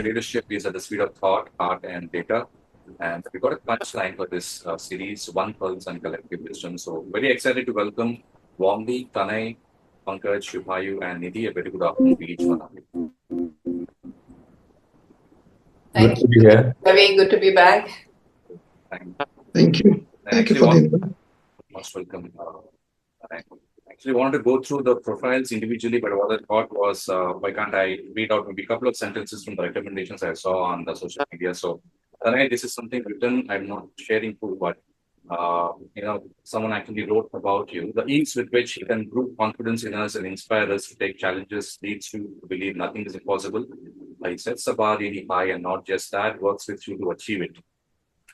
leadership is at the speed of thought, art, and data. And we got a punchline for this series, One Pulse and Collective Wisdom. So very excited to welcome warmly Tanay, Pankaj, Shubhayu, and Nidhi. A very good afternoon to each one of you. Good to be here. Very good to be back. Thank you. Thank you for the invite. Most welcome. I actually wanted to go through the profiles individually, but what I thought was, why can't I read out maybe a couple of sentences from the recommendations I saw on the social media? So, Tanay, this is something written. I'm not sharing full, but someone actually wrote about you. The ease with which you can prove confidence in us and inspire us to take challenges leads you to believe nothing is impossible. He sets the bar really high, and not just that, works with you to achieve it.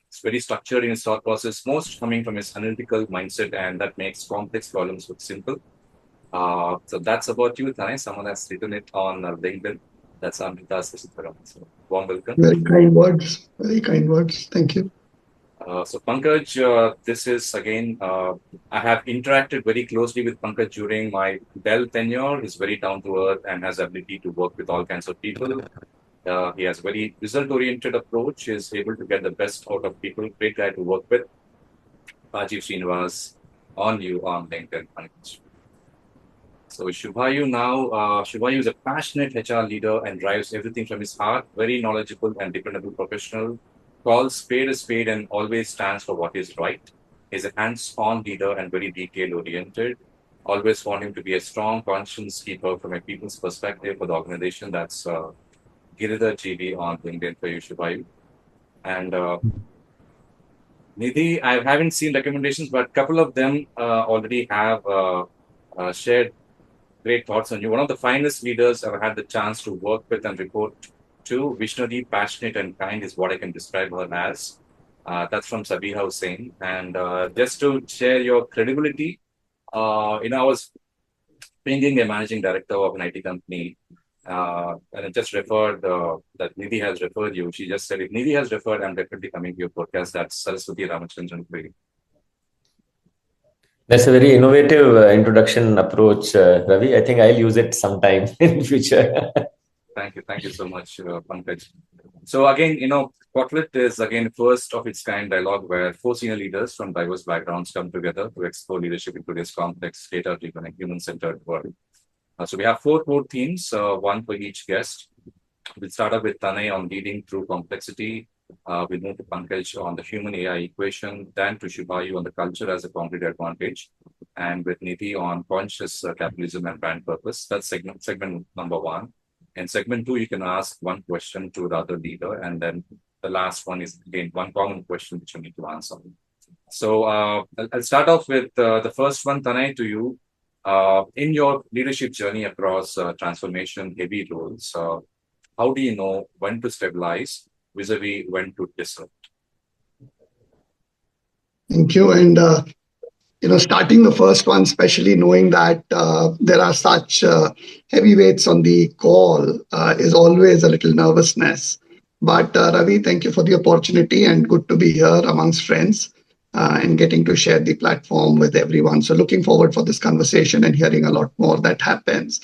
It's very structured in his thought process, most coming from his analytical mindset, and that makes complex problems look simple. So that's about you, Tanay. Someone has written it on LinkedIn. That's Amrita Sisitaram. So warm welcome. Very kind words. Very kind words. Thank you. So Pankaj, this is again, I have interacted very closely with Pankaj during my Dell tenure. He's very down to earth and has the ability to work with all kinds of people. He has a very result-oriented approach. He's able to get the best out of people. Great guy to work with. Rajiv Srinivas, on you on LinkedIn, Pankaj. So Shubhayu now, Shubhayu is a passionate HR leader and drives everything from his heart. Very knowledgeable and dependable professional. Calls spade a spade and always stands for what is right. He's a hands-on leader and very detail-oriented. Always want him to be a strong conscience keeper from a people's perspective for the organization. That's Giridhar GB on LinkedIn for you, Shubhayu. And Nidhi, I haven't seen recommendations, but a couple of them already have shared great thoughts on you. One of the finest leaders I've had the chance to work with and report to. Visionary, passionate, and kind is what I can describe her as. That's from Sabiha Hussain. And just to share your credibility, I was being a managing director of an IT company, and I just referred that Nidhi has referred you. She just said, if Nidhi has referred, I'm definitely coming to your podcast. That's Saraswati Ramachandran. That's a very innovative introduction approach, Ravi. I think I'll use it sometime in future. Thank you so much, Pankaj. So again, Spotlight is again first of its kind dialogue where four senior leaders from diverse backgrounds come together to explore leadership into this complex, data-driven, and human-centered world. So we have four core themes, one for each guest. We'll start off with Tanay on leading through complexity. We'll move to Pankaj on the human-AI equation, then to Shubhayu on the culture as a concrete advantage, and with Nidhi on conscious capitalism and brand purpose. That's segment number one. In segment two, you can ask one question to the other leader, and then the last one is again one common question which you need to answer. So I'll start off with the first one, Tanay, to you. In your leadership journey across transformation, heavy roles, how do you know when to stabilize vis-a-vis when to disrupt? Thank you. And starting the first one, especially knowing that there are such heavyweights on the call is always a little nervousness. But Ravi, thank you for the opportunity and good to be here amongst friends and getting to share the platform with everyone. So looking forward for this conversation and hearing a lot more that happens.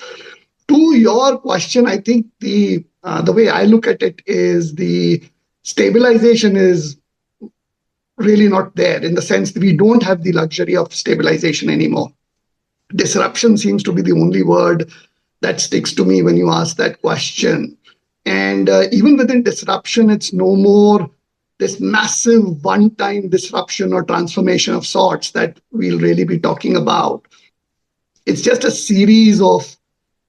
To your question, I think the way I look at it is the stabilization is really not there in the sense that we don't have the luxury of stabilization anymore. Disruption seems to be the only word that sticks to me when you ask that question. And even within disruption, it's no more this massive one-time disruption or transformation of sorts that we'll really be talking about. It's just a series of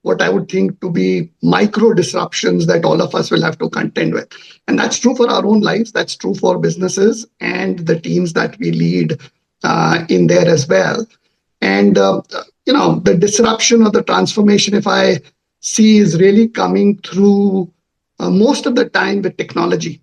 what I would think to be micro disruptions that all of us will have to contend with. And that's true for our own lives. That's true for businesses and the teams that we lead in there as well. And, the disruption or the transformation, if I see, is really coming through most of the time with technology.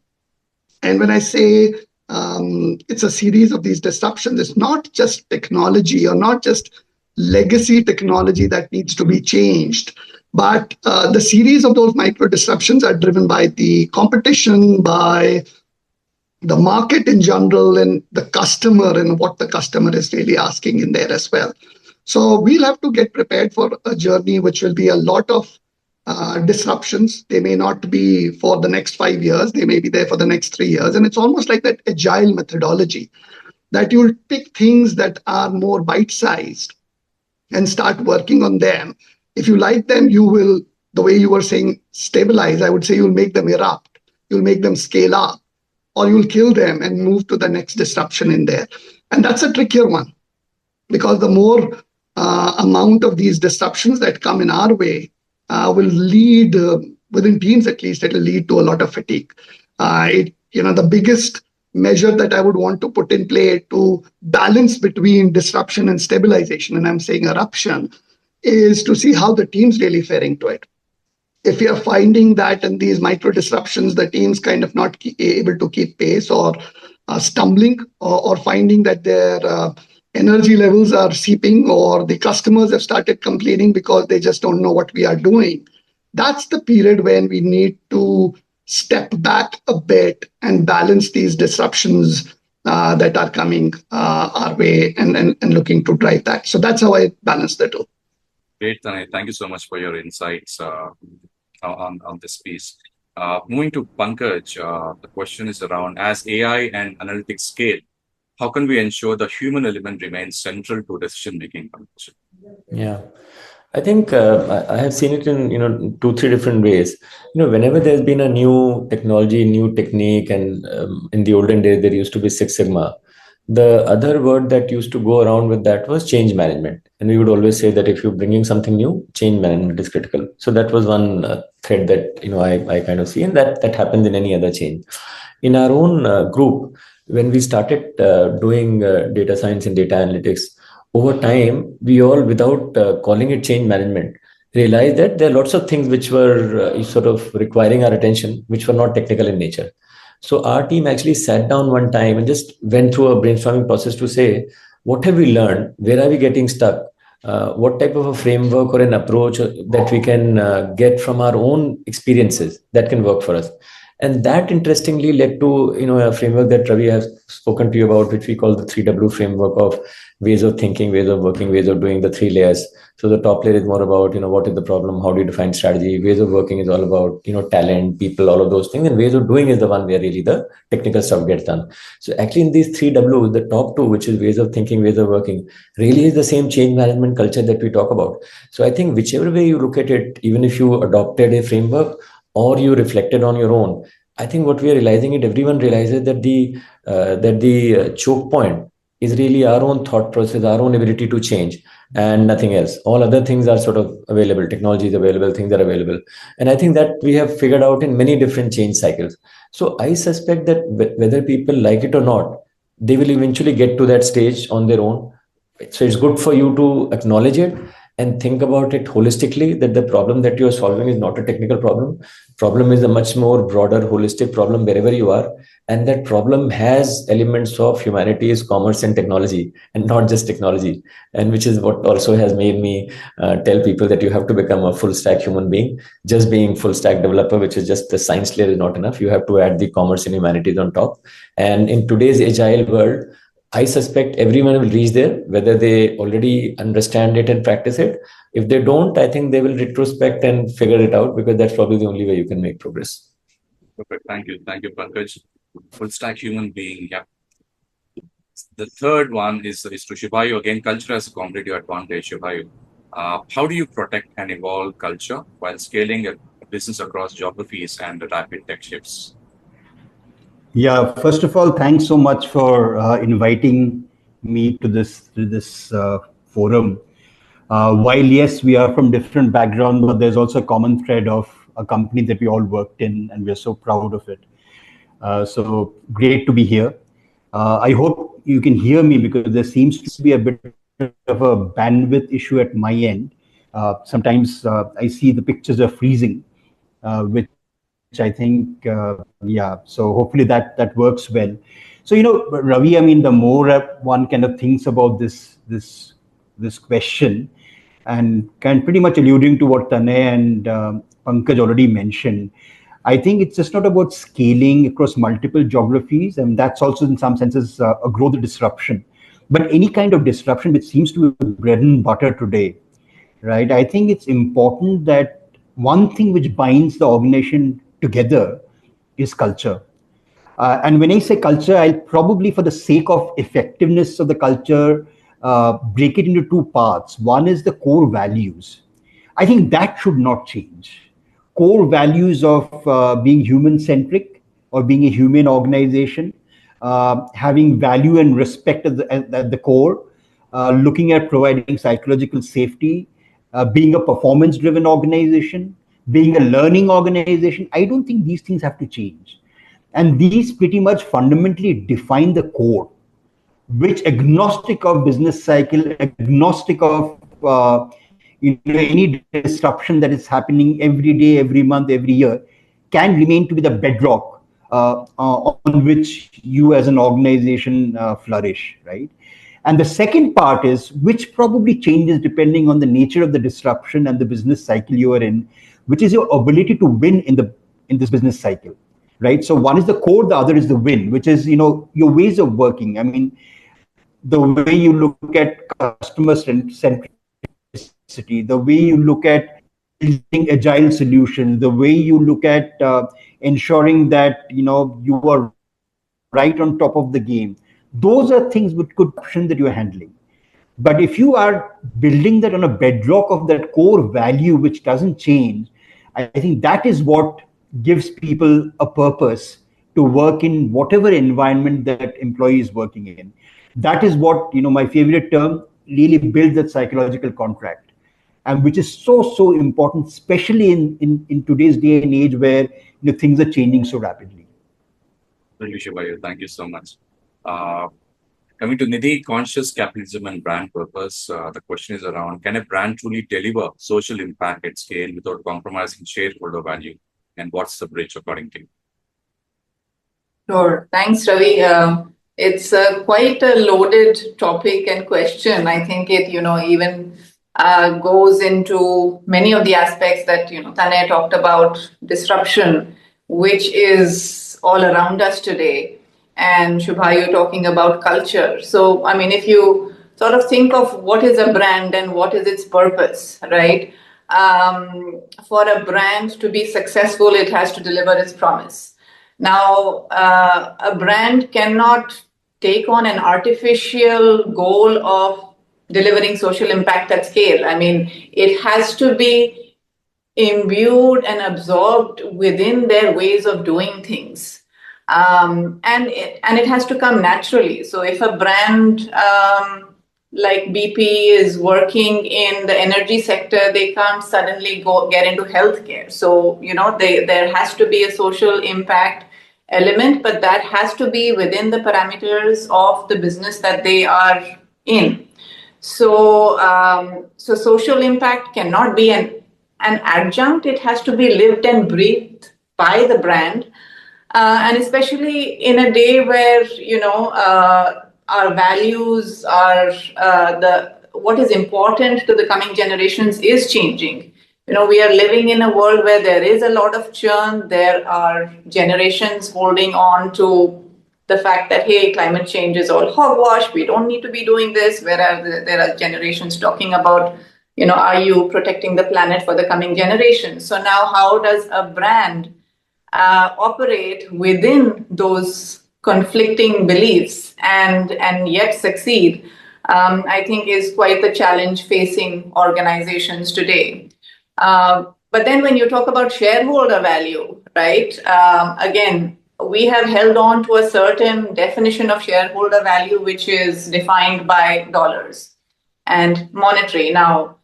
And when I say it's a series of these disruptions, it's not just technology or not just legacy technology that needs to be changed. But the series of those micro disruptions are driven by the competition, by the market in general, and the customer and what the customer is really asking in there as well. So we'll have to get prepared for a journey which will be a lot of disruptions. They may not be for the next 5 years, they may be there for the next 3 years. And it's almost like that agile methodology that you'll pick things that are more bite sized and start working on them. If you like them, you will, the way you were saying, stabilize. I would say you'll make them erupt, you'll make them scale up, or you'll kill them and move to the next disruption in there. And that's a trickier one because the more amount of these disruptions that come in our way will lead, within teams at least, it will lead to a lot of fatigue. The biggest measure that I would want to put in play to balance between disruption and stabilization, and I'm saying eruption, is to see how the team's really faring to it. If you're finding that in these micro disruptions, the team's kind of not able to keep pace or stumbling or finding that their energy levels are seeping or the customers have started complaining because they just don't know what we are doing, that's the period when we need to step back a bit and balance these disruptions that are coming our way and looking to drive that. So that's how I balance the two. Great, Tanay. Thank you so much for your insights on this piece. Moving to Pankaj, the question is around, as AI and analytics scale, how can we ensure the human element remains central to decision making? Yeah, I think I have seen it in 2-3 different ways. Whenever there's been a new technology, new technique, and in the olden days there used to be Six Sigma. The other word that used to go around with that was change management, and we would always say that if you're bringing something new, change management is critical. So that was one thread that I kind of see, and that happens in any other change. In our own group, when we started doing data science and data analytics, over time, we all, without calling it change management, realized that there are lots of things which were sort of requiring our attention, which were not technical in nature. So our team actually sat down one time and just went through a brainstorming process to say, what have we learned? Where are we getting stuck? What type of a framework or an approach that we can get from our own experiences that can work for us? And that interestingly led to a framework that Ravi has spoken to you about, which we call the 3W framework of ways of thinking, ways of working, ways of doing, the 3 layers. So the top layer is more about what is the problem, how do you define strategy. Ways of working is all about talent, people, all of those things, and ways of doing is the one where really the technical stuff gets done. So actually in these 3W, the top 2, which is ways of thinking, ways of working, really is the same change management culture that we talk about. So I think whichever way you look at it, even if you adopted a framework or you reflected on your own, I think what we are realizing is everyone realizes that the choke point is really our own thought process, our own ability to change, and nothing else. All other things are sort of available. Technology is available, things are available. And I think that we have figured out in many different change cycles. So I suspect that whether people like it or not, they will eventually get to that stage on their own. So it's good for you to acknowledge it and think about it holistically, that the problem that you are solving is not a technical problem. Problem is a much more broader, holistic problem wherever you are. And that problem has elements of humanities, commerce, and technology, and not just technology. And which is what also has made me tell people that you have to become a full stack human being. Just being full stack developer, which is just the science layer, is not enough. You have to add the commerce and humanities on top. And in today's agile world, I suspect everyone will reach there, whether they already understand it and practice it. If they don't, I think they will retrospect and figure it out, because that's probably the only way you can make progress. Perfect. Thank you. Thank you, Pankaj. Full stack human being. Yeah. The third one is to Shubhayu. Again, culture has a competitive advantage, Shubhayu. How do you protect and evolve culture while scaling a business across geographies and rapid tech shifts? Yeah, first of all, thanks so much for inviting me to this forum. While yes, we are from different backgrounds, but there's also a common thread of a company that we all worked in, and we're so proud of it. So great to be here. I hope you can hear me, because there seems to be a bit of a bandwidth issue at my end. Sometimes I see the pictures are freezing, which I think, yeah, so hopefully that works well. So, Ravi, I mean, the more one kind of thinks about this question, and kind of pretty much alluding to what Tanay and Pankaj already mentioned, I think it's just not about scaling across multiple geographies, and that's also in some senses a growth disruption. But any kind of disruption which seems to be bread and butter today, right? I think it's important that one thing which binds the organization together is culture. And when I say culture, I'll probably, for the sake of effectiveness of the culture, break it into two parts. One is the core values. I think that should not change. Core values of being human centric or being a human organization, having value and respect at the core, looking at providing psychological safety, being a performance driven organization, being a learning organization. I don't think these things have to change. And these pretty much fundamentally define the core, which agnostic of business cycle, agnostic of any disruption that is happening every day, every month, every year, can remain to be the bedrock on which you as an organization flourish, right? And the second part is, which probably changes depending on the nature of the disruption and the business cycle you are in, which is your ability to win in this business cycle, right? So one is the core, the other is the win, which is your ways of working. I mean, the way you look at customer centricity, the way you look at building agile solutions, the way you look at ensuring that you are right on top of the game. Those are things which could option that you're handling. But if you are building that on a bedrock of that core value which doesn't change, I think that is what gives people a purpose to work in whatever environment that employee is working in. That is what, my favorite term, really builds that psychological contract. And which is so important, especially in today's day and age where things are changing so rapidly. Really, Shivayu, thank you so much. Coming to Nidhi, conscious capitalism and brand purpose, the question is around, can a brand truly deliver social impact at scale without compromising shareholder value? And what's the bridge according to you? Sure. Thanks, Ravi. It's quite a loaded topic and question. I think it, even goes into many of the aspects that, Tanay talked about, disruption, which is all around us today. And Shubhayu talking about culture. So, I mean, if you sort of think of what is a brand and what is its purpose, right? For a brand to be successful, it has to deliver its promise. Now, a brand cannot take on an artificial goal of delivering social impact at scale. I mean, it has to be imbued and absorbed within their ways of doing things. And it has to come naturally. So if a brand like BP is working in the energy sector, they can't suddenly get into healthcare. So, there has to be a social impact element, but that has to be within the parameters of the business that they are in. So, social impact cannot be an adjunct. It has to be lived and breathed by the brand. And especially in a day where, our values are what is important to the coming generations is changing. We are living in a world where there is a lot of churn. There are generations holding on to the fact that, hey, climate change is all hogwash. We don't need to be doing this. Whereas there are generations talking about, are you protecting the planet for the coming generations? So now how does a brand operate within those conflicting beliefs and yet succeed, I think is quite the challenge facing organizations today. But then when you talk about shareholder value, right, again, we have held on to a certain definition of shareholder value, which is defined by dollars and monetary. Now,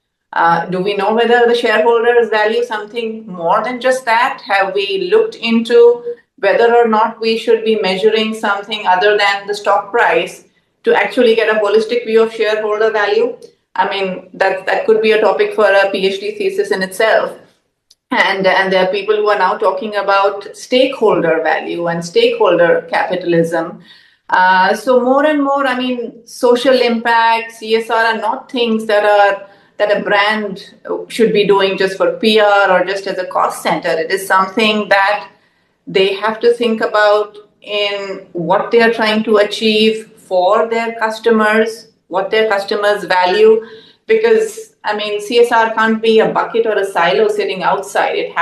do we know whether the shareholders value something more than just that? Have we looked into whether or not we should be measuring something other than the stock price to actually get a holistic view of shareholder value? I mean, that could be a topic for a PhD thesis in itself. And there are people who are now talking about stakeholder value and stakeholder capitalism. So more and more, I mean, social impact, CSR are not things that a brand should be doing just for PR or just as a cost center. It is something that they have to think about in what they are trying to achieve for their customers, what their customers value, because I mean, CSR can't be a bucket or a silo sitting outside.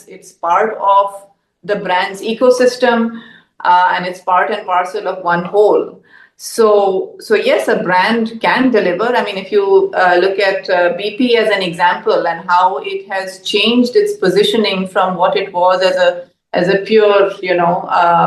It's part of the brand's ecosystem, and it's part and parcel of one whole. So yes, a brand can deliver. I mean, if you look at BP as an example and how it has changed its positioning from what it was as a pure,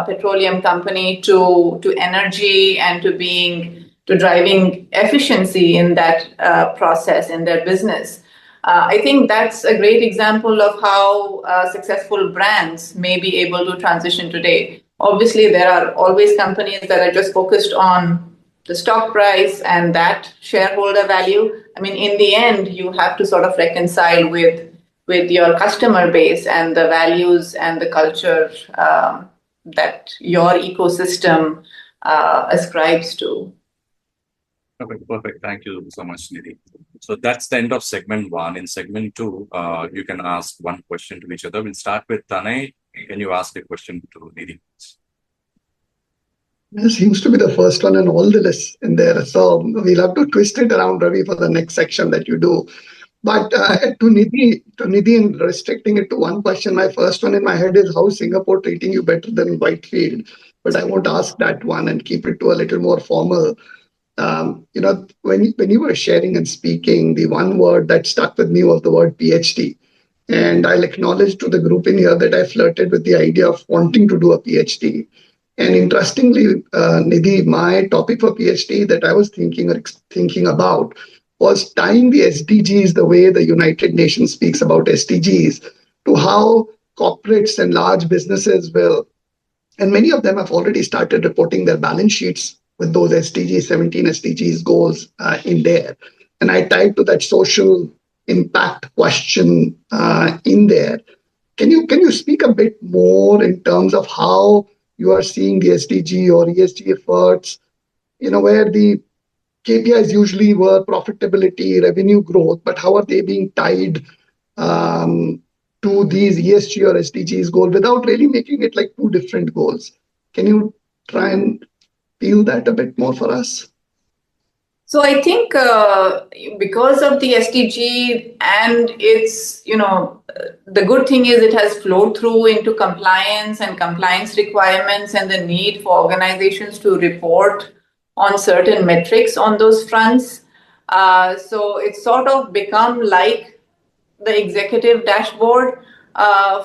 petroleum company to energy and to driving efficiency in that process in their business. I think that's a great example of how successful brands may be able to transition today. Obviously, there are always companies that are just focused on the stock price and that shareholder value. I mean, in the end, you have to sort of reconcile with your customer base and the values and the culture that your ecosystem ascribes to. Perfect. Thank you so much, Nidhi. So that's the end of segment 1. In segment 2, you can ask one question to each other. We'll start with Tanay. Can you ask a question to Nidhi? This seems to be the first one in all the lists in there. So we'll have to twist it around, Ravi, for the next section that you do. But to Nidhi, and restricting it to one question, my first one in my head is how Singapore treating you better than Whitefield? But I won't ask that one and keep it to a little more formal. When you were sharing and speaking, the one word that stuck with me was the word PhD. And I'll acknowledge to the group in here that I flirted with the idea of wanting to do a PhD. And interestingly, Nidhi, my topic for PhD that I was thinking about was tying the SDGs, the way the United Nations speaks about SDGs, to how corporates and large businesses will, and many of them have already started reporting their balance sheets with those 17 SDGs goals in there. And I tied to that social impact question in there. Can you speak a bit more in terms of how you are seeing the SDG or ESG efforts, where the KPIs usually were profitability, revenue growth, but how are they being tied to these ESG or SDGs goals without really making it like two different goals? Can you try and peel that a bit more for us? So I think because of the SDG and it's, the good thing is it has flowed through into compliance and compliance requirements and the need for organizations to report on certain metrics on those fronts. So it's sort of become like the executive dashboard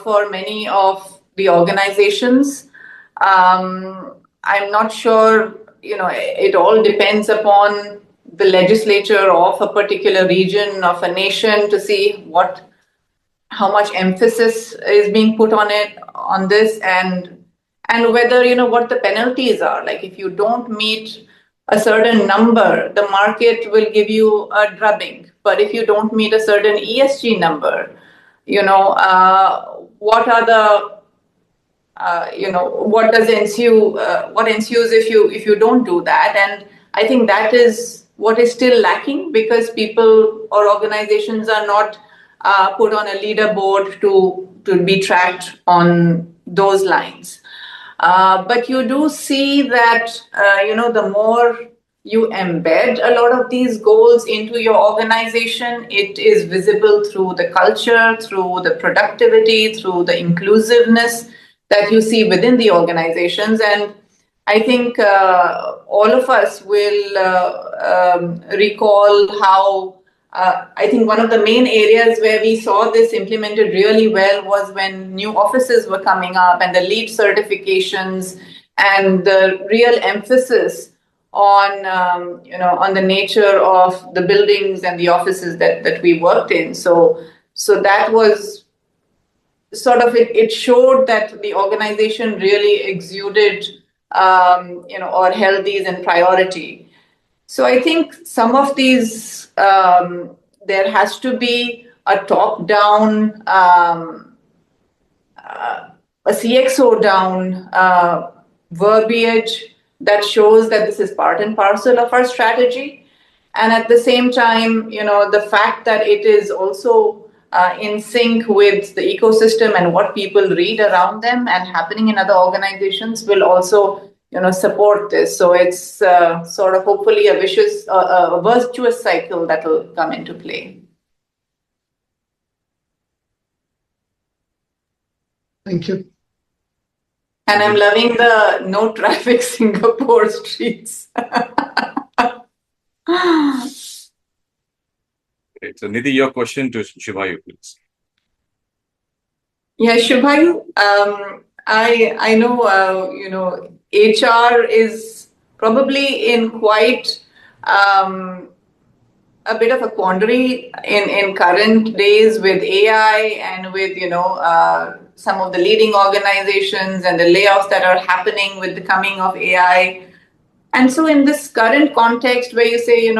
for many of the organizations. I'm not sure, it all depends upon the legislature of a particular region of a nation to see how much emphasis is being put on this and whether, what the penalties are. Like if you don't meet a certain number, the market will give you a drubbing. But if you don't meet a certain ESG number, what are the what does ensue? What ensues if you don't do that? And I think that is what is still lacking because people or organizations are not put on a leaderboard to be tracked on those lines. But you do see that the more you embed a lot of these goals into your organization, it is visible through the culture, through the productivity, through the inclusiveness that you see within the organizations. And I think all of us will recall how I think one of the main areas where we saw this implemented really well was when new offices were coming up and the LEED certifications and the real emphasis on on the nature of the buildings and the offices that we worked in. So that was sort of it showed that the organization really exuded or held these in priority. So I think some of these there has to be a top-down, a CXO down verbiage that shows that this is part and parcel of our strategy. And at the same time, the fact that it is also in sync with the ecosystem and what people read around them and happening in other organizations will also, support this. So it's sort of hopefully a virtuous cycle that will come into play. Thank you. And I'm loving the no traffic Singapore streets. Great. So Nidhi, your question to Shubhayu, please. Yeah, Shubhayu, I know, HR is probably in quite a bit of a quandary in current days with AI and with, some of the leading organizations and the layoffs that are happening with the coming of AI. And so in this current context where you say,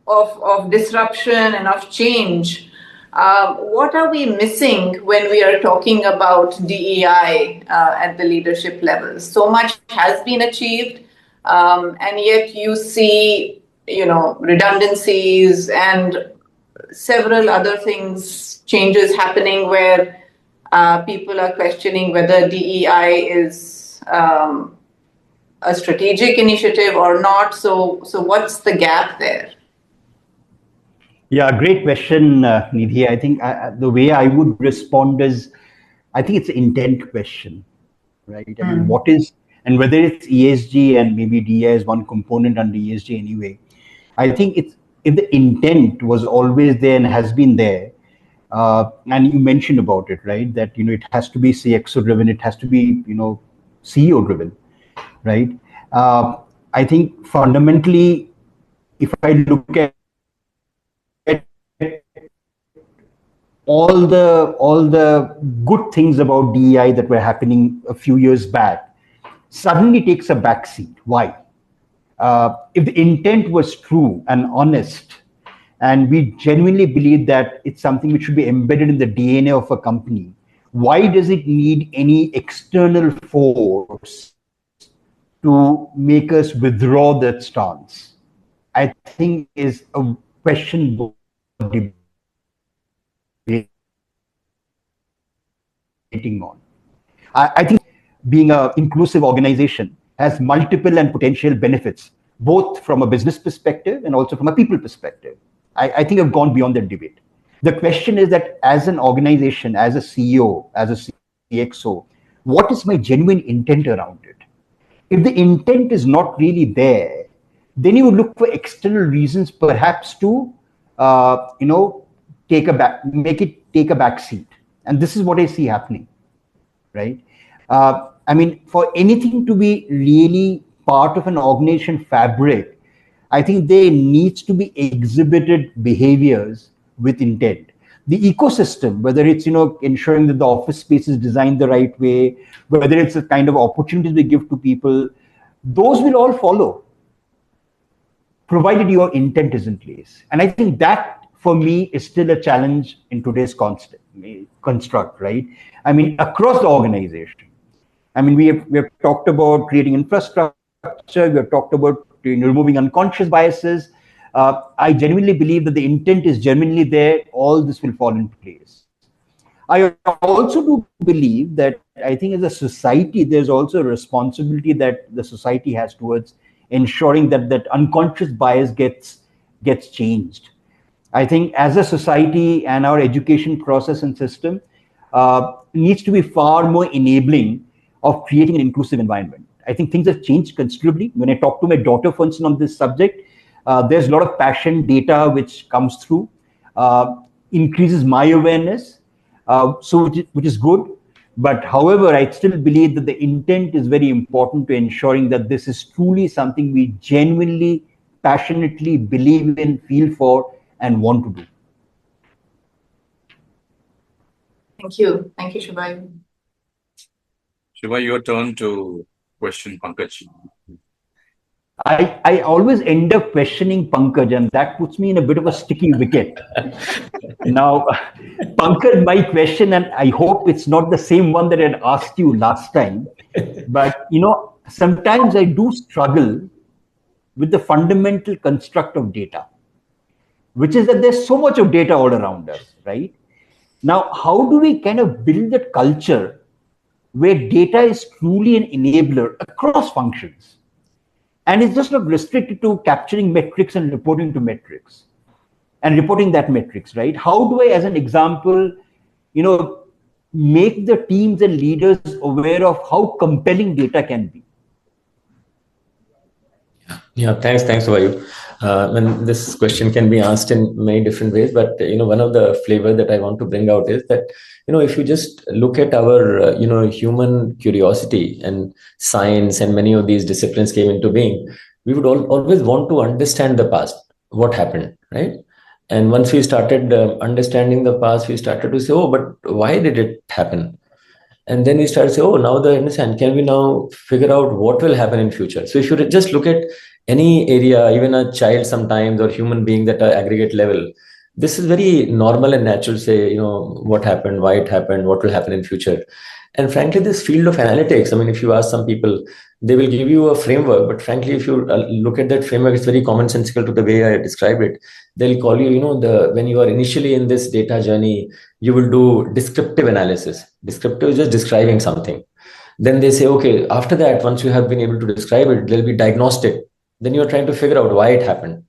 of disruption and of change, what are we missing when we are talking about DEI at the leadership level? So much has been achieved, and yet you see, redundancies and several other things, changes happening where people are questioning whether DEI is a strategic initiative or not. So what's the gap there? Yeah, great question, Nidhi. I think the way I would respond is, I think it's an intent question, right? I mean, what is, and whether it's ESG and maybe DI is one component under ESG anyway, I think it's, if the intent was always there and has been there, and you mentioned about it, right? That, it has to be CXO driven, it has to be, CEO driven, right? I think fundamentally, if I look at all the good things about DEI that were happening a few years back suddenly takes a backseat. Why? If the intent was true and honest, and we genuinely believe that it's something which should be embedded in the DNA of a company, why does it need any external force to make us withdraw that stance? I think is a question debating on. I think being an inclusive organization has multiple and potential benefits, both from a business perspective and also from a people perspective. I think I've gone beyond that debate. The question is that as an organization, as a CEO, as a CXO, what is my genuine intent around it? If the intent is not really there, then you look for external reasons, perhaps to, make it take a back seat. And this is what I see happening, right? I mean, for anything to be really part of an organization fabric, I think there needs to be exhibited behaviors with intent. The ecosystem, whether it's, ensuring that the office space is designed the right way, whether it's the kind of opportunities we give to people, those will all follow, provided your intent is in place. And I think that, for me, is still a challenge in today's construct, right? I mean, across the organization. I mean, we have talked about creating infrastructure, we have talked about removing unconscious biases. I genuinely believe that the intent is genuinely there, all this will fall into place. I also do believe that I think as a society, there's also a responsibility that the society has towards ensuring that that unconscious bias gets changed. I think as a society and our education process and system needs to be far more enabling of creating an inclusive environment. I think things have changed considerably. When I talk to my daughter, for instance, on this subject, there's a lot of passion data which comes through, increases my awareness, which is good. But however, I still believe that the intent is very important to ensuring that this is truly something we genuinely, passionately believe in, feel for, and want to do. Thank you. Thank you, Shubhayu. Shubhayu, your turn to question Pankaj. I always end up questioning Pankaj, and that puts me in a bit of a sticky wicket. Now, Pankaj, my question, and I hope it's not the same one that I had asked you last time, but sometimes I do struggle with the fundamental construct of data, which is that there's so much of data all around us, right? Now, how do we kind of build that culture where data is truly an enabler across functions? And it's just not restricted to capturing metrics and reporting to metrics and reporting that metrics, right? How do I, as an example, make the teams and leaders aware of how compelling data can be. Yeah, thanks, Vayu. And this question can be asked in many different ways, but one of the flavor that I want to bring out is that if you just look at our human curiosity and science, and many of these disciplines came into being, we would always want to understand the past, what happened, right? And once we started understanding the past, we started to say, oh, but why did it happen? And then we start to say, oh, now the understand, can we now figure out what will happen in future? So if you just look at any area, even a child sometimes, or human being at an aggregate level, this is very normal and natural to say, what happened, why it happened, what will happen in future. And frankly, this field of analytics, I mean, if you ask some people, they will give you a framework, but frankly, if you look at that framework, it's very commonsensical to the way I described it. They'll call you, when you are initially in this data journey, you will do descriptive analysis. Descriptive is just describing something. Then they say, okay, after that, once you have been able to describe it, there'll be diagnostic. Then you're trying to figure out why it happened.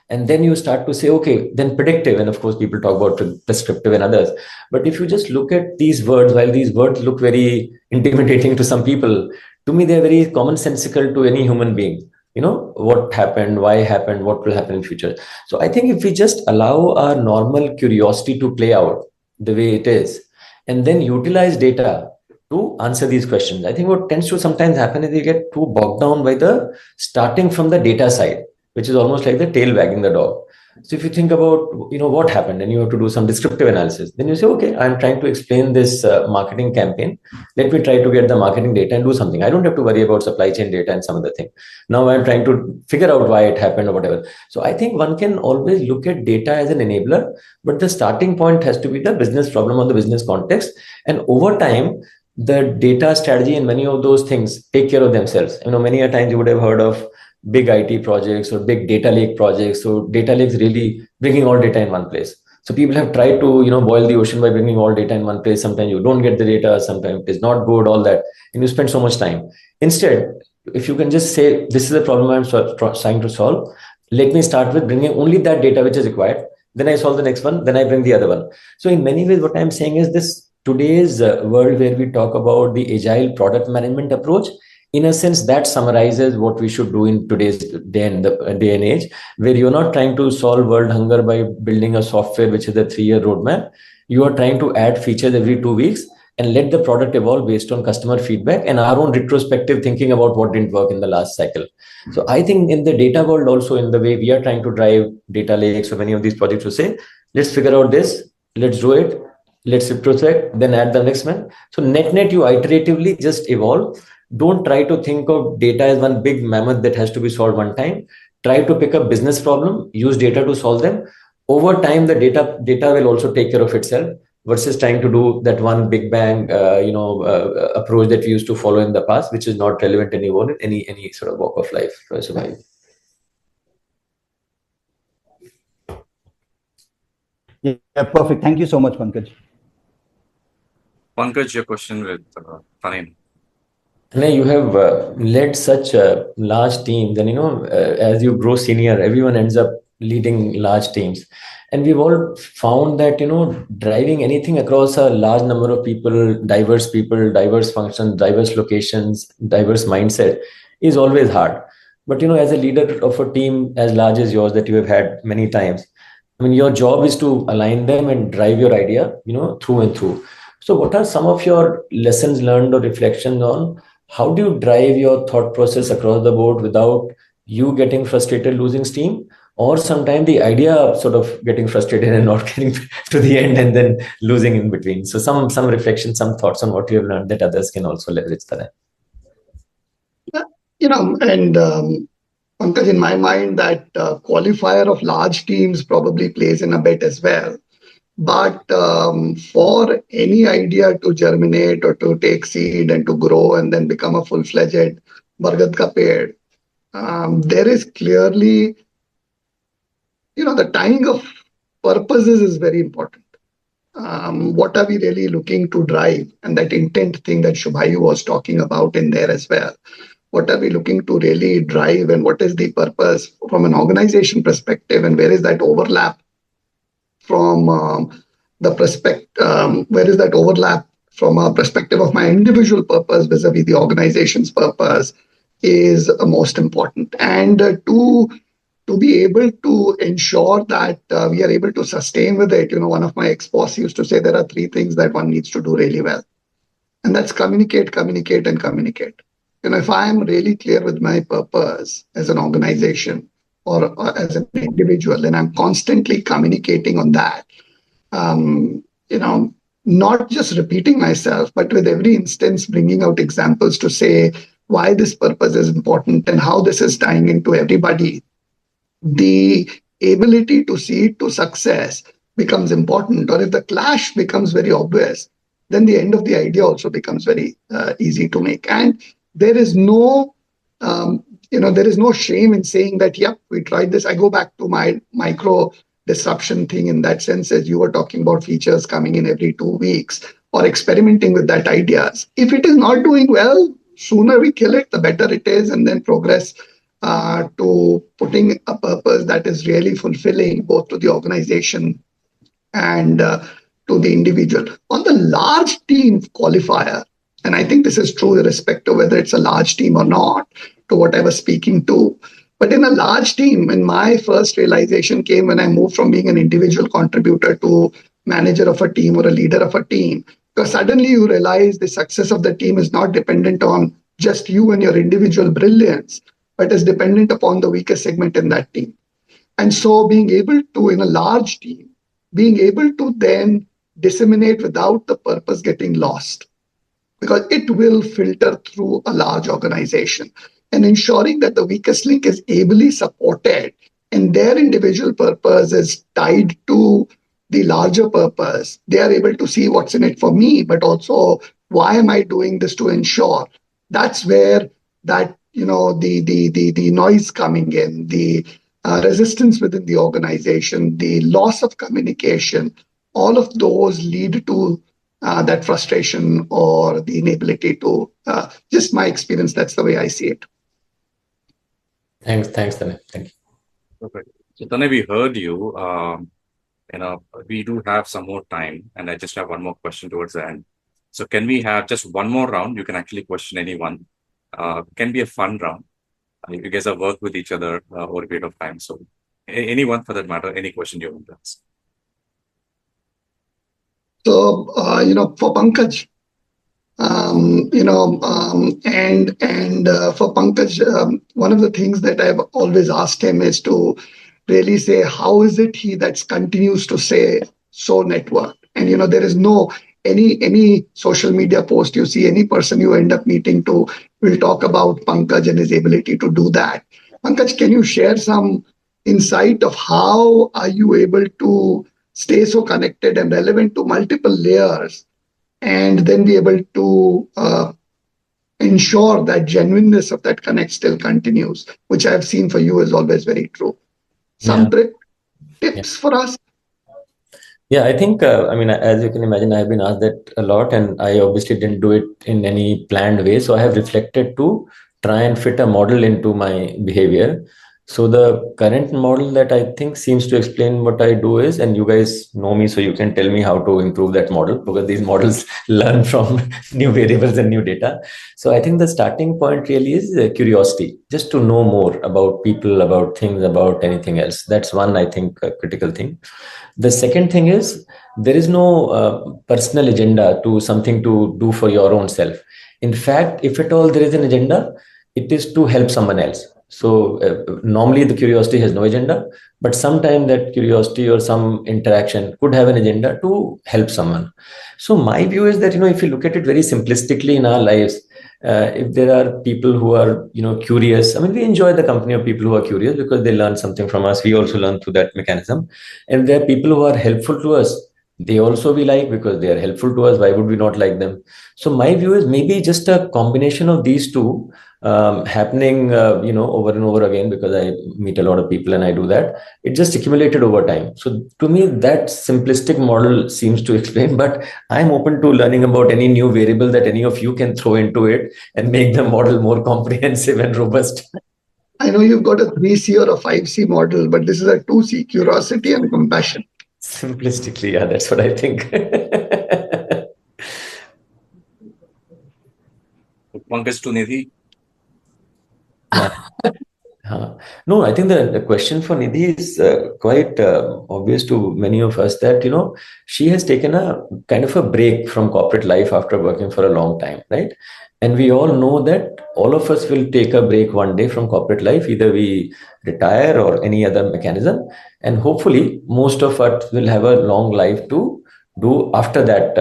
And then you start to say, okay, then predictive. And of course, people talk about prescriptive and others. But if you just look at these words, while these words look very intimidating to some people, to me, they're very commonsensical to any human being. What happened, why happened, what will happen in future. So I think if we just allow our normal curiosity to play out the way it is, and then utilize data to answer these questions, I think what tends to sometimes happen is we get too bogged down by the starting from the data side, which is almost like the tail wagging the dog. So if you think about, what happened, and you have to do some descriptive analysis, then you say, okay, I'm trying to explain this marketing campaign. Let me try to get the marketing data and do something. I don't have to worry about supply chain data and some other thing. Now I'm trying to figure out why it happened or whatever. So I think one can always look at data as an enabler, but the starting point has to be the business problem or the business context. And over time, the data strategy and many of those things take care of themselves. Many a times you would have heard of big IT projects or big data lake projects. So data lakes really bringing all data in one place. So people have tried to, boil the ocean by bringing all data in one place. Sometimes you don't get the data, sometimes it's not good, all that. And you spend so much time. Instead, if you can just say, this is the problem I'm trying to solve, let me start with bringing only that data which is required. Then I solve the next one, then I bring the other one. So in many ways, what I'm saying is this today's world where we talk about the agile product management approach, in a sense, that summarizes what we should do in today's day and age, where you're not trying to solve world hunger by building a software which is a 3-year roadmap. You are trying to add features every 2 weeks and let the product evolve based on customer feedback and our own retrospective thinking about what didn't work in the last cycle. So I think in the data world, also in the way we are trying to drive data lakes, so many of these projects to say, let's figure out this, let's do it, let's retrospect, then add the next one. So net, you iteratively just evolve. Don't try to think of data as one big mammoth that has to be solved one time. Try to pick up business problem, use data to solve them. Over time, the data will also take care of itself, versus trying to do that one big bang, approach that we used to follow in the past, which is not relevant anymore in any sort of walk of life for survival. Yeah, perfect. Thank you so much, Pankaj. Pankaj, your question with Tanin. You have led such large teams, and as you grow senior, everyone ends up leading large teams. And we've all found that driving anything across a large number of people, diverse functions, diverse locations, diverse mindset is always hard. But as a leader of a team as large as yours that you have had many times, I mean, your job is to align them and drive your idea, through and through. So what are some of your lessons learned or reflections on how do you drive your thought process across the board without you getting frustrated, losing steam, or sometimes the idea sort of getting frustrated and not getting to the end and then losing in between? So some reflection, some thoughts on what you have learned that others can also leverage that. And Pankaj, in my mind, that qualifier of large teams probably plays in a bit as well. But for any idea to germinate or to take seed and to grow and then become a full-fledged Bargad ka ped, there is clearly, the tying of purposes is very important. What are we really looking to drive? And that intent thing that Shubhayu was talking about in there as well. What are we looking to really drive, and what is the purpose from an organization perspective, and where is that overlap from the perspective, where is that overlap from a perspective of my individual purpose vis-a-vis the organization's purpose is most important. And to be able to ensure that we are able to sustain with it, one of my ex-boss used to say there are three things that one needs to do really well. And that's communicate, communicate, and communicate. If I'm really clear with my purpose as an organization or as an individual, and I'm constantly communicating on that, not just repeating myself, but with every instance bringing out examples to say why this purpose is important and how this is tying into everybody, the ability to see it to success becomes important. Or if the clash becomes very obvious, then the end of the idea also becomes very easy to make. And there is no, there is no shame in saying that, yep, we tried this. I go back to my micro disruption thing in that sense, as you were talking about features coming in every 2 weeks or experimenting with that ideas. If it is not doing well, sooner we kill it, the better it is, and then progress to putting a purpose that is really fulfilling both to the organization and to the individual. On the large team qualifier, and I think this is true irrespective of whether it's a large team or not, to what I was speaking to. But in a large team, when my first realization came when I moved from being an individual contributor to manager of a team or a leader of a team, because suddenly you realize the success of the team is not dependent on just you and your individual brilliance, but is dependent upon the weakest segment in that team. And so being able to, in a large team, being able to then disseminate without the purpose getting lost, because it will filter through a large organization, and ensuring that the weakest link is ably supported and their individual purpose is tied to the larger purpose. They are able to see what's in it for me, but also why am I doing this to ensure. That's where that, the noise coming in, the resistance within the organization, the loss of communication, all of those lead to that frustration or the inability to, just my experience, that's the way I see it. Thanks, Tanay. Thank you. Perfect. So Tanay, we heard you. We do have some more time, and I just have one more question towards the end. So can we have just one more round? You can actually question anyone. Can be a fun round. You guys have worked with each other over a period of time. So anyone for that matter, any question you want to ask. So, for Pankaj, and for Pankaj, one of the things that I've always asked him is to really say, how is it he that continues to say so networked? And, there is no, any social media post you see, any person you end up meeting to will talk about Pankaj and his ability to do that. Pankaj, can you share some insight of how are you able to stay so connected and relevant to multiple layers, and then be able to ensure that genuineness of that connect still continues, which I've seen for you is always very true. Some tips for us? Yeah, I think, as you can imagine, I've been asked that a lot, and I obviously didn't do it in any planned way. So I have reflected to try and fit a model into my behavior. So the current model that I think seems to explain what I do is, and you guys know me, so you can tell me how to improve that model, because these models learn from new variables and new data. So I think the starting point really is curiosity, just to know more about people, about things, about anything else. That's one, I think, critical thing. The second thing is there is no personal agenda to something to do for your own self. In fact, if at all there is an agenda, it is to help someone else. So normally the curiosity has no agenda, but sometimes that curiosity or some interaction could have an agenda to help someone. So my view is that, if you look at it very simplistically in our lives, if there are people who are, curious, we enjoy the company of people who are curious because they learn something from us. We also learn through that mechanism. And there are people who are helpful to us. They also we like because they are helpful to us. Why would we not like them? So my view is maybe just a combination of these two happening, over and over again, because I meet a lot of people and I do that. It just accumulated over time. So to me, that simplistic model seems to explain, but I'm open to learning about any new variable that any of you can throw into it and make the model more comprehensive and robust. I know you've got a 3C or a 5C model, but this is a 2C, curiosity and compassion. Simplistically, yeah, that's what I think. Pankaj to Nidhi. Yeah. No, I think the question for Nidhi is quite obvious to many of us that, she has taken a kind of a break from corporate life after working for a long time, right? And we all know that all of us will take a break one day from corporate life. Either we retire or any other mechanism. And hopefully, most of us will have a long life to do after that,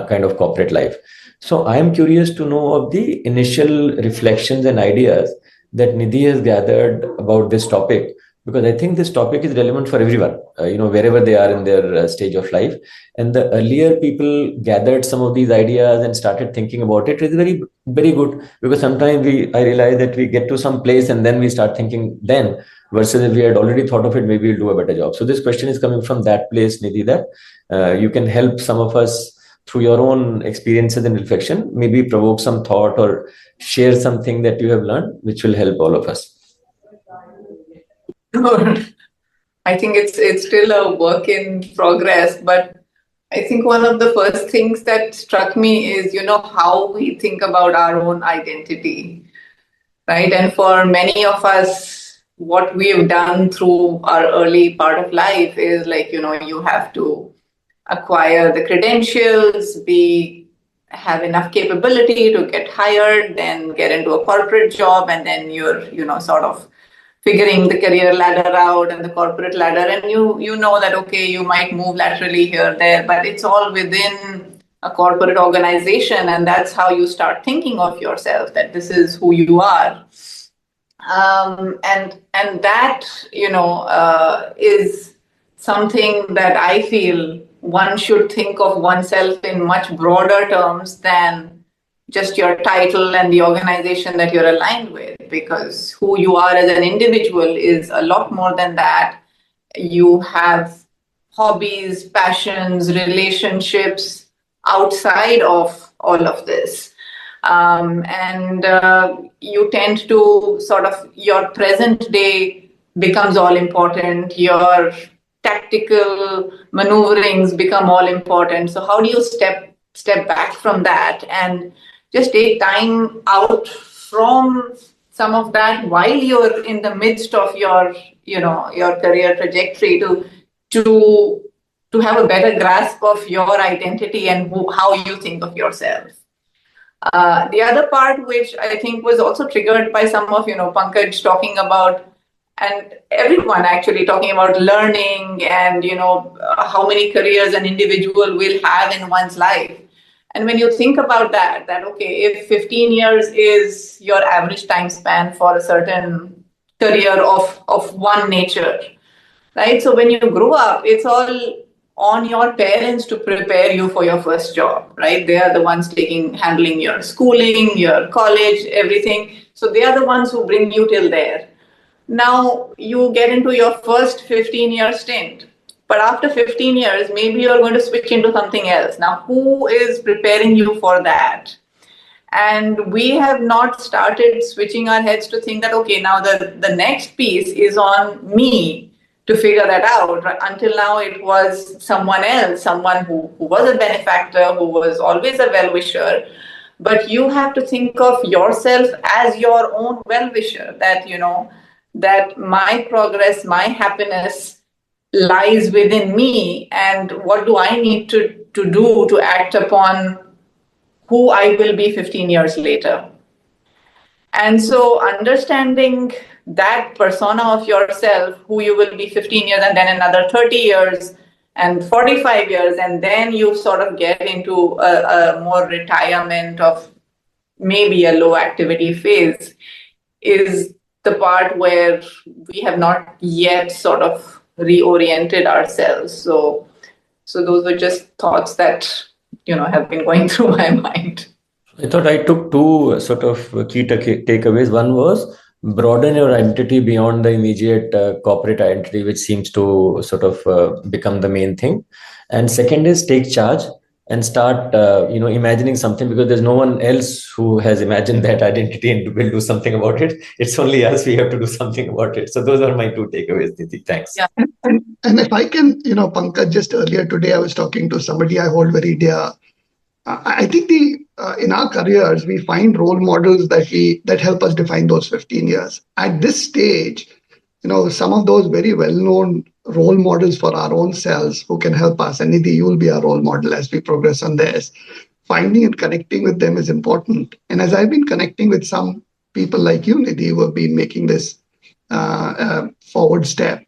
kind of corporate life. So I am curious to know of the initial reflections and ideas that Nidhi has gathered about this topic, because I think this topic is relevant for everyone, wherever they are in their stage of life. And the earlier people gathered some of these ideas and started thinking about it is very, very good, because sometimes I realize that we get to some place and then we start thinking then, versus if we had already thought of it, maybe we'll do a better job. So this question is coming from that place, Nidhi, that you can help some of us through your own experiences and reflection, maybe provoke some thought or share something that you have learned, which will help all of us. I think it's still a work in progress, but I think one of the first things that struck me is, how we think about our own identity, right? And for many of us, what we've done through our early part of life is like, you have to acquire the credentials, have enough capability to get hired, then get into a corporate job, and then you're, sort of figuring the career ladder out and the corporate ladder, and you know that, okay, you might move laterally here, there, but it's all within a corporate organization, and that's how you start thinking of yourself, that this is who you are. And that, is something that I feel one should think of oneself in much broader terms than just your title and the organization that you're aligned with, because who you are as an individual is a lot more than that. You have hobbies, passions, relationships outside of all of this. And you tend to sort of, your present day becomes all important. Your tactical maneuverings become all important. So how do you step back from that and just take time out from some of that while you're in the midst of your career trajectory to have a better grasp of your identity and how you think of yourself. The other part, which I think was also triggered by some of, Pankaj talking about, and everyone actually talking about learning and, how many careers an individual will have in one's life. And when you think about that, okay, if 15 years is your average time span for a certain career of one nature, right? So when you grow up, it's all on your parents to prepare you for your first job, right? They are the ones handling your schooling, your college, everything. So they are the ones who bring you till there. Now you get into your first 15-year stint. But after 15 years, maybe you're going to switch into something else. Now, who is preparing you for that? And we have not started switching our heads to think that, okay, now the next piece is on me to figure that out. Until now, it was someone else, someone who was a benefactor, who was always a well-wisher. But you have to think of yourself as your own well-wisher, that, that my progress, my happiness lies within me, and what do I need to do to act upon who I will be 15 years later. And so understanding that persona of yourself, who you will be 15 years and then another 30 years and 45 years, and then you sort of get into a more retirement of maybe a low activity phase, is the part where we have not yet sort of reoriented ourselves. So those were just thoughts that have been going through my mind. I thought I took two sort of key takeaways. One was broaden your identity beyond the immediate corporate identity, which seems to sort of become the main thing. And second is take charge and start imagining something, because there's no one else who has imagined that identity and will do something about it. It's only us. We have to do something about it. So those are my two takeaways, Nidhi. Thanks. Yeah. And if I can, Pankaj, just earlier today, I was talking to somebody I hold very dear, I think in our careers we find role models that help us define those 15 years. At this stage, some of those very well-known role models for our own selves who can help us. And Nidhi, you will be our role model as we progress on this. Finding and connecting with them is important. And as I've been connecting with some people like you, Nidhi, who have been making this forward step,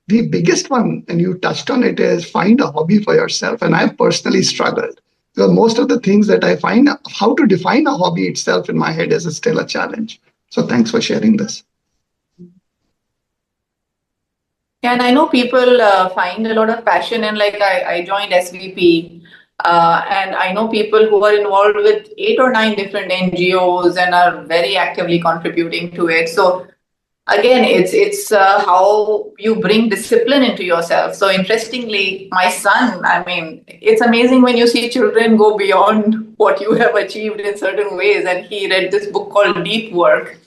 the biggest one, and you touched on it, is find a hobby for yourself. And I've personally struggled because most of the things that I find, how to define a hobby itself in my head is still a challenge. So thanks for sharing this. Yeah, and I know people find a lot of passion in, like, I joined SVP, and I know people who are involved with 8 or 9 different NGOs and are very actively contributing to it. So again, it's how you bring discipline into yourself. So interestingly, my son, I mean, it's amazing when you see children go beyond what you have achieved in certain ways. And he read this book called Deep Work,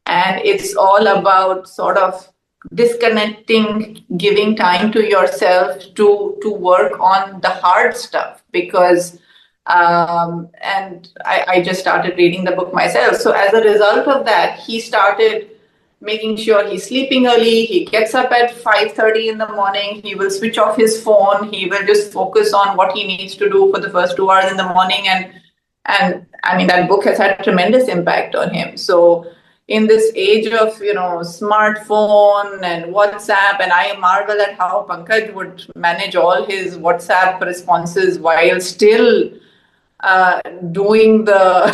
and it's all about sort of disconnecting, giving time to yourself to work on the hard stuff, because and I just started reading the book myself. So as a result of that, he started making sure he's sleeping early. He gets up at 5:30 in the morning. He will switch off his phone. He will just focus on what he needs to do for the first 2 hours in the morning. And I mean, that book has had a tremendous impact on him. So in this age of, smartphone and WhatsApp, and I marvel at how Pankaj would manage all his WhatsApp responses while still doing the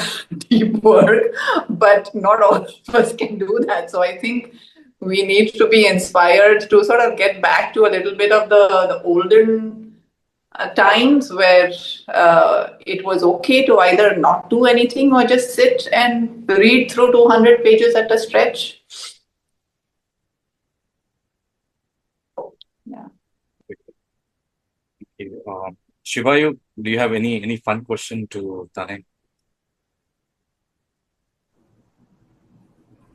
deep work, but not all of us can do that. So I think we need to be inspired to sort of get back to a little bit of the olden times where it was okay to either not do anything or just sit and read through 200 pages at a stretch. Yeah. Shiva, do you have any fun question to Tane?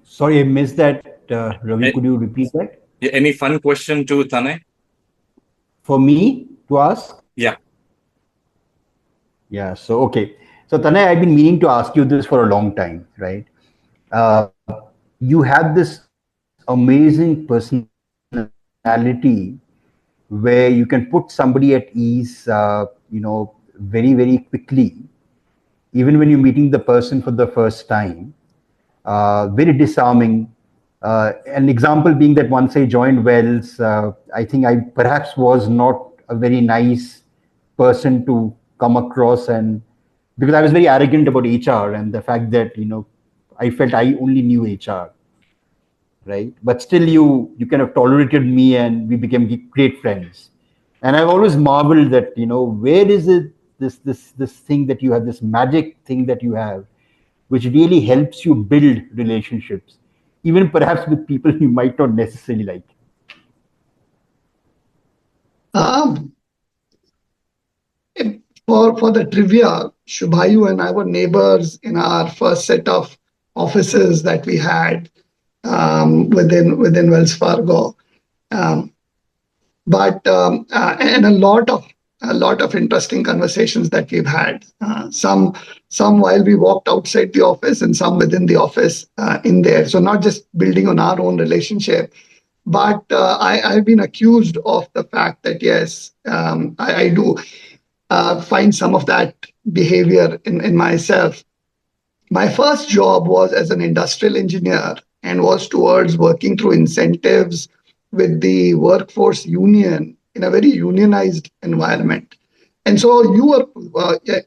Sorry, I missed that. Ravi, could you repeat that? Yeah, any fun question to Tane? For me to ask? Yeah. Yeah. So, okay. So, Tanay, I've been meaning to ask you this for a long time, right? You have this amazing personality where you can put somebody at ease, very, very quickly, even when you're meeting the person for the first time. Very disarming. An example being that once I joined Wells, I think I perhaps was not a very nice person to come across, and because I was very arrogant about HR and the fact that I felt I only knew HR, right? But still, you kind of tolerated me, and we became great friends. And I've always marveled that where is it this thing that you have, this magic thing that you have, which really helps you build relationships, even perhaps with people you might not necessarily like. For the trivia, Shubhayu and I were neighbors in our first set of offices that we had within Wells Fargo. And a lot of interesting conversations that we've had. Some while we walked outside the office, and some within the office in there. So not just building on our own relationship, but I've been accused of the fact that yes, I do find some of that behavior in myself. My first job was as an industrial engineer and was towards working through incentives with the workforce union in a very unionized environment. And so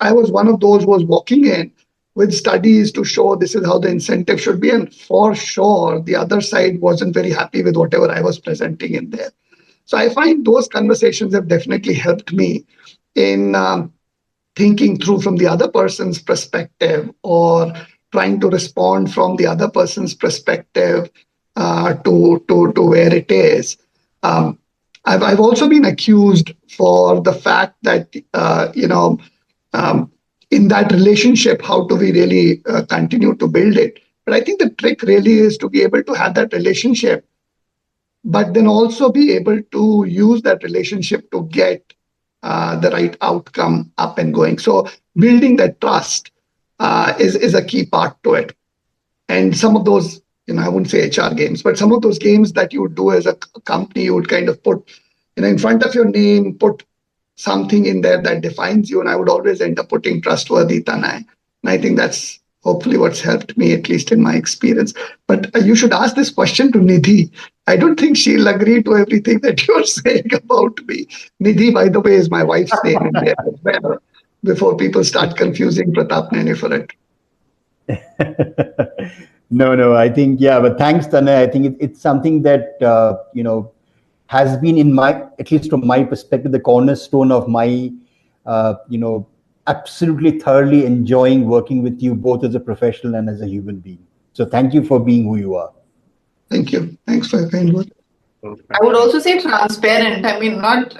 I was one of those who was walking in with studies to show this is how the incentive should be. And for sure, the other side wasn't very happy with whatever I was presenting in there. So I find those conversations have definitely helped me in thinking through from the other person's perspective, or trying to respond from the other person's perspective to where it is. I've also been accused for the fact that in that relationship, how do we really continue to build it? But I think the trick really is to be able to have that relationship, but then also be able to use that relationship to get the right outcome up and going. So building that trust is a key part to it. And some of those, I wouldn't say HR games, but some of those games that you would do as a company, you would kind of put, in front of your name, put something in there that defines you. And I would always end up putting trustworthy Tanay. And I think that's hopefully what's helped me, at least in my experience. But you should ask this question to Nidhi. I don't think she'll agree to everything that you're saying about me. Nidhi, by the way, is my wife's name in there as well, before people start confusing Pratap Nene for it. No, I think, yeah, but thanks, Tanay. I think it's something that, has been at least from my perspective, the cornerstone of my, absolutely thoroughly enjoying working with you, both as a professional and as a human being. So thank you for being who you are. Thank you. Thanks for your kind word. I would also say transparent. I mean, not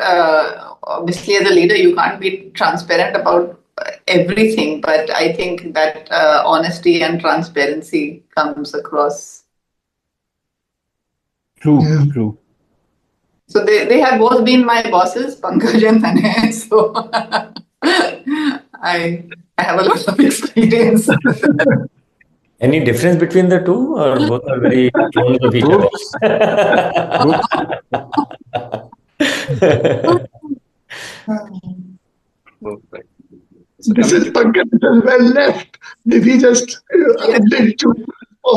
obviously as a leader, you can't be transparent about everything, but I think that honesty and transparency comes across. True. So they have both been my bosses, Pankaj and Tanay. So I have a lot of experience. Any difference between the two, or both are very clones of each other? Perfect. This is Pankaj well left. Did he just did to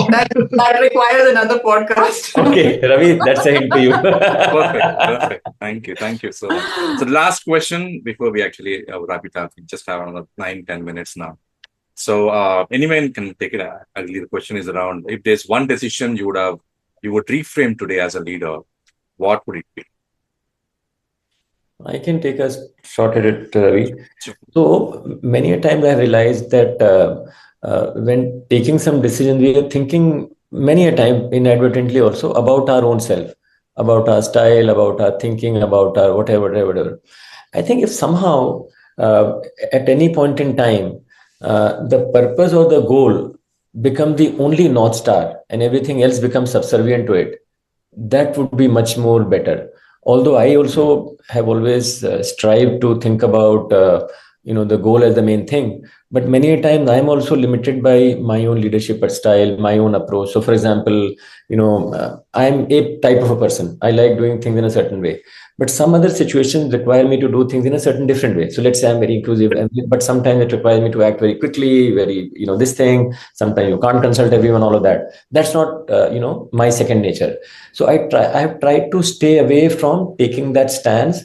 that requires another podcast. Okay, Ravi, that's a hint to you. Perfect. Thank you so much. So the last question before we actually wrap it up, we just have another 9-10 minutes now. So anyone can take it. I believe the question is around, if there's one decision you would reframe today as a leader, what would it be? I can take a shot at it, Ravi. So many a times I realized that when taking some decisions, we are thinking many a time inadvertently also about our own self, about our style, about our thinking, about our whatever. I think if somehow at any point in time, the purpose or the goal become the only North Star and everything else becomes subservient to it, that would be much more better. Although I also have always strived to think about the goal as the main thing, but many a time I'm also limited by my own leadership style, my own approach. So for example, I'm a type of a person. I like doing things in a certain way, but some other situations require me to do things in a certain different way. So let's say I'm very inclusive, but sometimes it requires me to act very quickly, very, this thing. Sometimes you can't consult everyone, all of that. That's not, my second nature. So I have tried to stay away from taking that stance.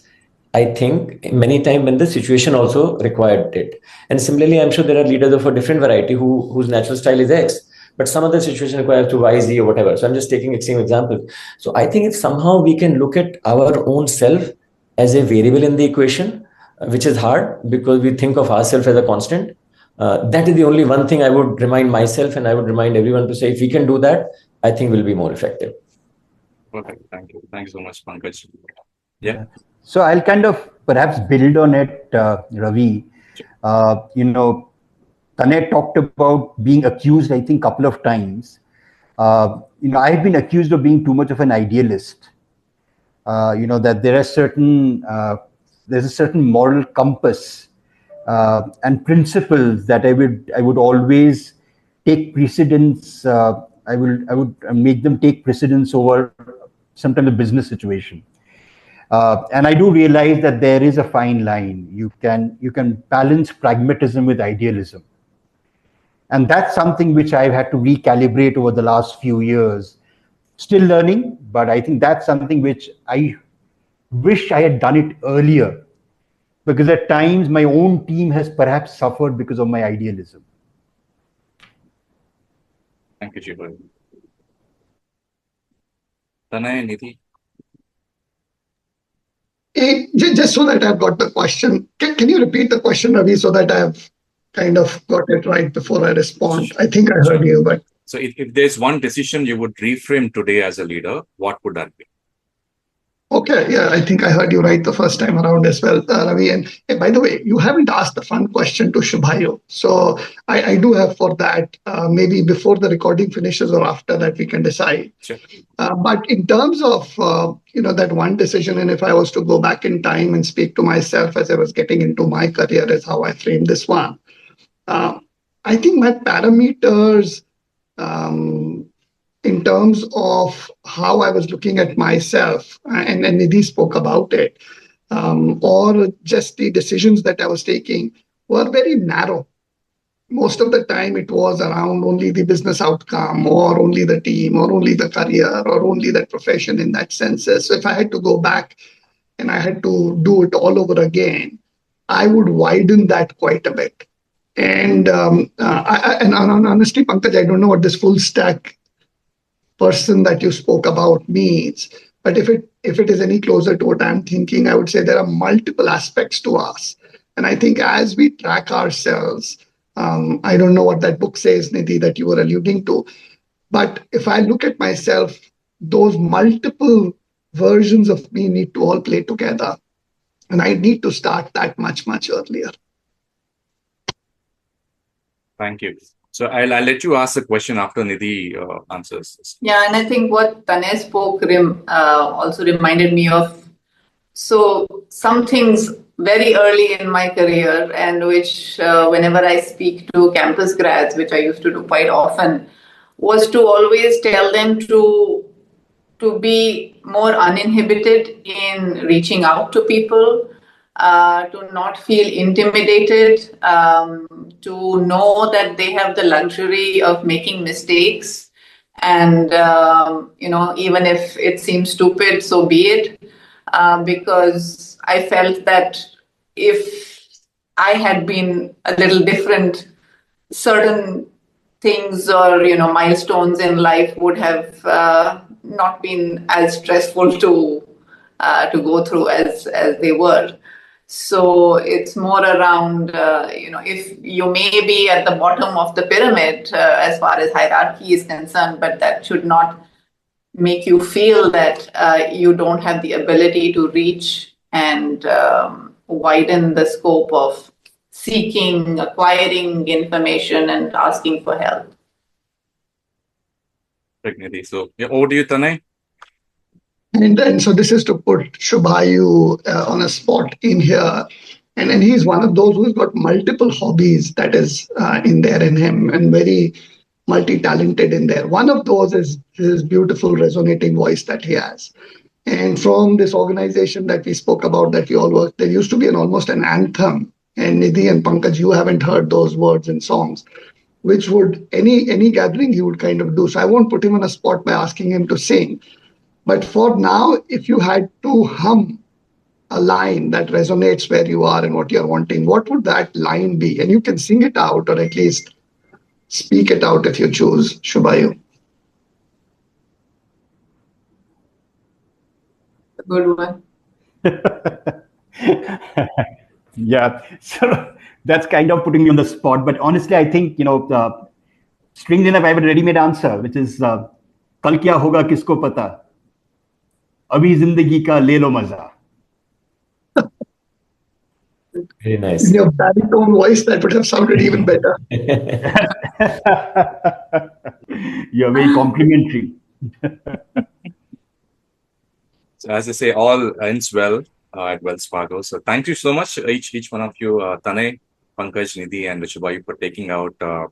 I think many times when the situation also required it. And similarly, I'm sure there are leaders of a different variety whose natural style is X, but some other situation requires to Y, Z or whatever. So I'm just taking extreme examples. So I think if somehow we can look at our own self as a variable in the equation, which is hard because we think of ourselves as a constant, that is the only one thing I would remind myself, and I would remind everyone to say, if we can do that, I think we'll be more effective. Perfect. Thank you. Thanks so much, Pankaj. Yeah. So I'll kind of perhaps build on it, Ravi. Tanay talked about being accused, I think, a couple of times. I've been accused of being too much of an idealist. That there's a certain moral compass and principles that I would always take precedence. I would make them take precedence over sometimes a business situation. And I do realize that there is a fine line. You can balance pragmatism with idealism. And that's something which I've had to recalibrate over the last few years. Still learning, but I think that's something which I wish I had done it earlier, because at times my own team has perhaps suffered because of my idealism. Thank you, Jibu. Tanay, Nidhi. Just so that I've got the question, can you repeat the question, Ravi, so that I've kind of got it right before I respond? I think I heard you, but... So if there's one decision you would reframe today as a leader, what would that be? Okay, yeah, I think I heard you right the first time around as well, Ravi. And hey, by the way, you haven't asked the fun question to Shubhayu. So I do have for that, maybe before the recording finishes or after that, we can decide. Sure. But in terms of, that one decision, and if I was to go back in time and speak to myself as I was getting into my career, is how I framed this one. I think my parameters, um, in terms of how I was looking at myself, and Nidhi spoke about it, or just the decisions that I was taking were very narrow. Most of the time, it was around only the business outcome, or only the team, or only the career, or only that profession in that sense. So if I had to go back and I had to do it all over again, I would widen that quite a bit. And honestly, Pankaj, I don't know what this full stack person that you spoke about means. But if it is any closer to what I'm thinking, I would say there are multiple aspects to us. And I think as we track ourselves, I don't know what that book says, Nidhi, that you were alluding to. But if I look at myself, those multiple versions of me need to all play together. And I need to start that much, much earlier. Thank you. So I'll let you ask the question after Nidhi answers this. Yeah, and I think what Tanay spoke also reminded me of. So some things very early in my career, and which whenever I speak to campus grads, which I used to do quite often, was to always tell them to be more uninhibited in reaching out to people, to not feel intimidated, to know that they have the luxury of making mistakes. And, even if it seems stupid, so be it. Because I felt that if I had been a little different, certain things or milestones in life would have not been as stressful to go through as they were. So it's more around if you may be at the bottom of the pyramid as far as hierarchy is concerned, but that should not make you feel that you don't have the ability to reach and widen the scope of seeking, acquiring information, and asking for help. So, over to you, Tanay. And so this is to put Shubhayu on a spot in here. And he's one of those who's got multiple hobbies that is in there in him, and very multi-talented in there. One of those is his beautiful resonating voice that he has. And from this organization that we spoke about, that we all work, there used to be almost an anthem. And Nidhi and Pankaj, you haven't heard those words and songs, which would any gathering he would kind of do. So I won't put him on a spot by asking him to sing. But for now, if you had to hum a line that resonates where you are and what you're wanting, what would that line be? And you can sing it out, or at least speak it out if you choose, Shubhayu. Good one. Yeah, so that's kind of putting me on the spot. But honestly, I think, strangely enough, I have a ready-made answer, which is Kal kya hoga kisko pata? Abhi zindagi ka le lo maza. Very nice. In your baritone voice, that would have sounded even better. You're very complimentary. So as I say, all ends well at Wells Fargo. So thank you so much, each one of you, Tanay, Pankaj, Nidhi, and Shubhayu, for taking out the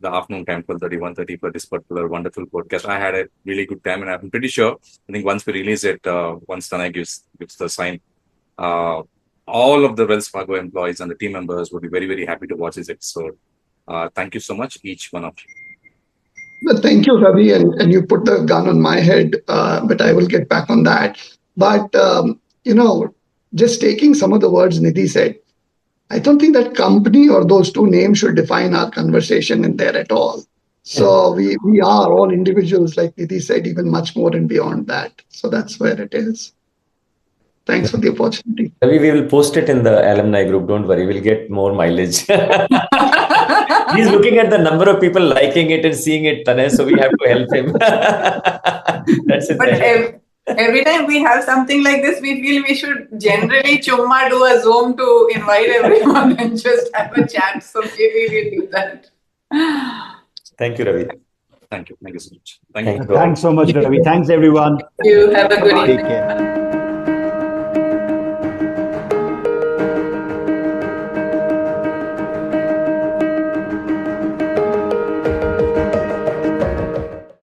afternoon time, 12:30, 1:30, for this particular wonderful podcast. I had a really good time, and I'm pretty sure, I think once we release it, once Tanay gives the sign, all of the Wells Fargo employees and the team members would be very, very happy to watch this episode. Thank you so much, each one of you. But thank you, Ravi, and you put the gun on my head, but I will get back on that. But, just taking some of the words Nidhi said, I don't think that company or those two names should define our conversation in there at all. So we are all individuals, like Nidhi said, even much more and beyond that. So that's where it is. Thanks for the opportunity. Ravi, we will post it in the alumni group. Don't worry, we'll get more mileage. He's looking at the number of people liking it and seeing it, Tanay, so we have to help him. That's it. But Every time we have something like this, we feel we should generally chumma do a Zoom to invite everyone and just have a chat. So maybe we'll do that. Thank you, Ravi. Thank you so much. Thank you. Thanks so much, Ravi. Thanks, everyone. You have a good Take evening. care.